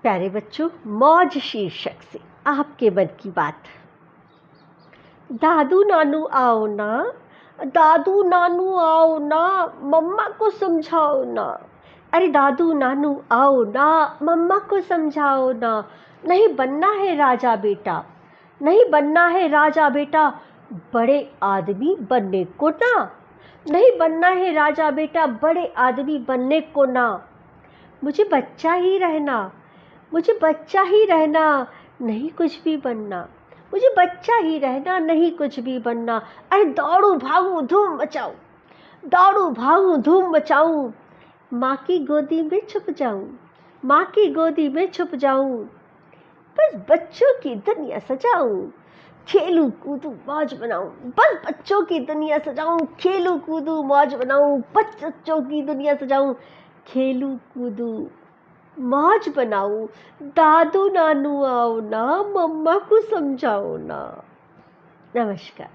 प्यारे बच्चों, मौज शीर्षक से आपके मन की बात। दादू नानू आओ ना, दादू नानू आओ ना, मम्मा को समझाओ ना। अरे दादू नानू आओ ना, मम्मा को समझाओ ना। नहीं बनना है राजा बेटा, नहीं बनना है राजा बेटा, बड़े आदमी बनने को ना। नहीं बनना है राजा बेटा, बड़े आदमी बनने को ना। मुझे बच्चा ही रहना, मुझे बच्चा ही रहना, नहीं कुछ भी बनना। मुझे बच्चा ही रहना, नहीं कुछ भी बनना। अरे दौड़ू भागू धूम मचाऊं, दौड़ू भागू धूम मचाऊं, माँ की गोदी में छुप जाऊं, माँ की गोदी में छुप जाऊं। बस बच्चों की दुनिया सजाऊं, खेलूं कूदूं मौज बनाऊं। बस बच्चों की दुनिया सजाऊं, खेलूं कूदूं मौज बनाऊं। बच्चों की दुनिया सजाऊं, खेलूं कूदूं मौज बनाऊं। दादू नानू आओ ना, मम्मा को समझाओ ना। नमस्कार।